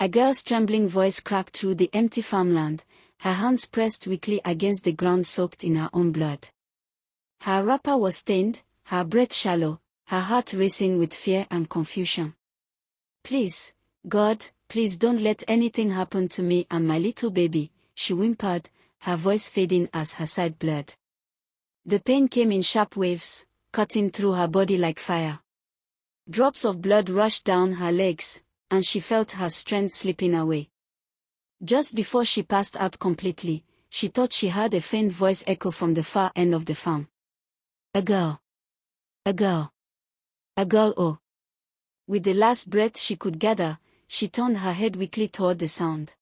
A girl's trembling voice cracked through the empty farmland, her hands pressed weakly against the ground soaked in her own blood. Her wrapper was stained, her breath shallow, her heart racing with fear and confusion. "Please, God, please don't let anything happen to me and my little baby," she whimpered, her voice fading as her sight blurred. The pain came in sharp waves, cutting through her body like fire. Drops of blood rushed down her legs, and she felt her strength slipping away. Just before she passed out completely, she thought she heard a faint voice echo from the far end of the farm. "A girl. A girl. A girl, oh." With the last breath she could gather, she turned her head weakly toward the sound.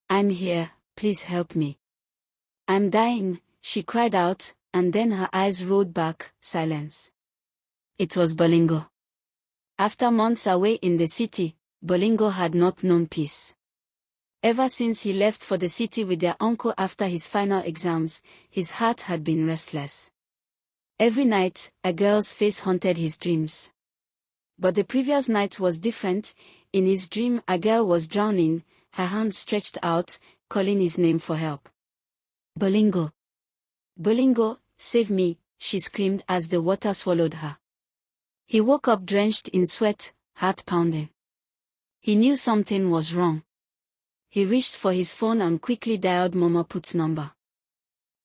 "I'm here, please help me. I'm dying," she cried out, and then her eyes rolled back, silence. It was Bolingo. After months away in the city, Bolingo had not known peace. Ever since he left for the city with their uncle after his final exams, his heart had been restless. Every night, a girl's face haunted his dreams. But the previous night was different. In his dream, a girl was drowning, her hands stretched out, calling his name for help. "Bolingo! Bolingo, save me," she screamed as the water swallowed her. He woke up drenched in sweat, heart pounding. He knew something was wrong. He reached for his phone and quickly dialed Mama Put's number.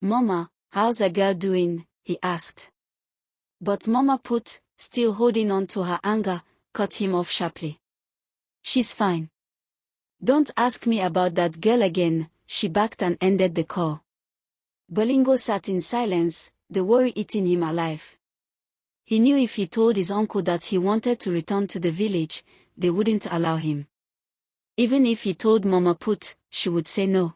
"Mama, how's a girl doing?" he asked. But Mama Put, still holding on to her anger, cut him off sharply. "She's fine. Don't ask me about that girl again," she barked and ended the call. Bolingo sat in silence, the worry eating him alive. He knew if he told his uncle that he wanted to return to the village, they wouldn't allow him. Even if he told Mama Put, she would say no.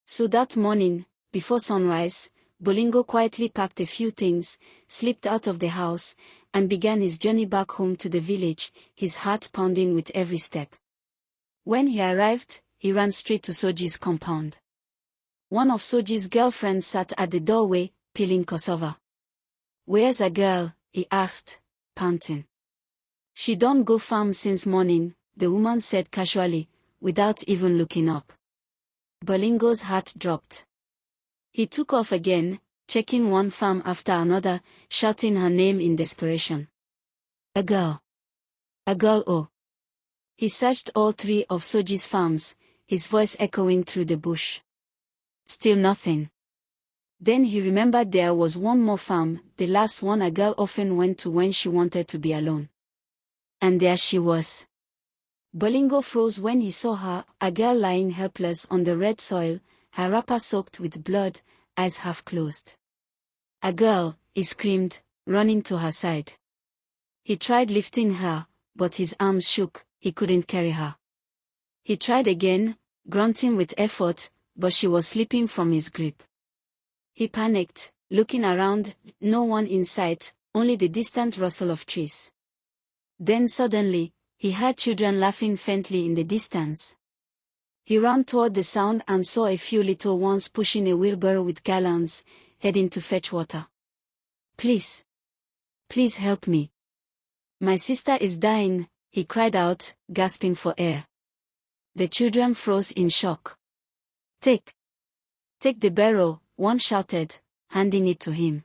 So that morning, before sunrise, Bolingo quietly packed a few things, slipped out of the house, and began his journey back home to the village, his heart pounding with every step. When he arrived, he ran straight to Soji's compound. One of Soji's girlfriends sat at the doorway, peeling cassava. "Where's a girl?" he asked, panting. "She don't go farm since morning," the woman said casually, without even looking up. Bolingo's heart dropped. He took off again, checking one farm after another, shouting her name in desperation. "A girl. A girl, oh." He searched all 3 of Soji's farms, his voice echoing through the bush. Still nothing. Then he remembered there was one more farm, the last one a girl often went to when she wanted to be alone. And there she was. Bolingo froze when he saw her, a girl lying helpless on the red soil, her wrapper soaked with blood, eyes half closed. "A girl," he screamed, running to her side. He tried lifting her, but his arms shook, he couldn't carry her. He tried again, grunting with effort, but she was slipping from his grip. He panicked, looking around, no one in sight, only the distant rustle of trees. Then suddenly, he heard children laughing faintly in the distance. He ran toward the sound and saw a few little ones pushing a wheelbarrow with gallons, heading to fetch water. "Please. Please help me. My sister is dying," he cried out, gasping for air. The children froze in shock. Take the barrow," one shouted, handing it to him.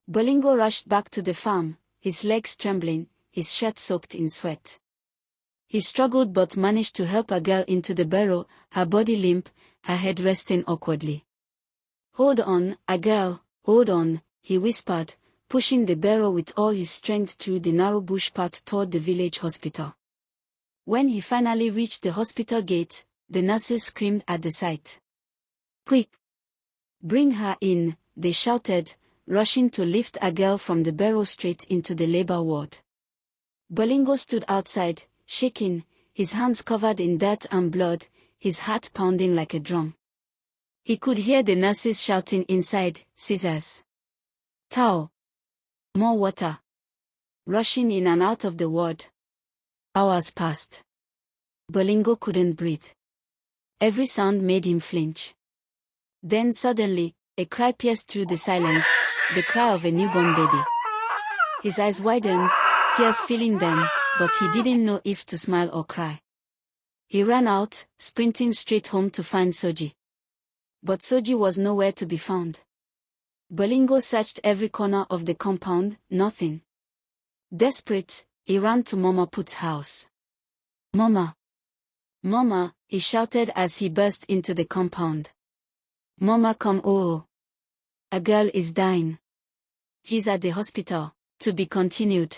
Bolingo rushed back to the farm, his legs trembling, his shirt soaked in sweat. He struggled but managed to help a girl into the barrow, her body limp, her head resting awkwardly. "Hold on, a girl, hold on," he whispered, pushing the barrow with all his strength through the narrow bush path toward the village hospital. When he finally reached the hospital gate, the nurses screamed at the sight. "Quick! Bring her in," they shouted, rushing to lift a girl from the barrow straight into the labor ward. Bolingo stood outside, shaking, his hands covered in dirt and blood, his heart pounding like a drum. He could hear the nurses shouting inside, "Scissors! Towel! More water!" rushing in and out of the ward. Hours passed. Bolingo couldn't breathe. Every sound made him flinch. Then suddenly, a cry pierced through the silence, the cry of a newborn baby. His eyes widened, tears filling them, but he didn't know if to smile or cry. He ran out, sprinting straight home to find Soji. But Soji was nowhere to be found. Bolingo searched every corner of the compound, nothing. Desperate, he ran to Mama Put's house. "Mama! Mama!" he shouted as he burst into the compound. "Mama, come, oh! A girl is dying. He's at the hospital." To be continued.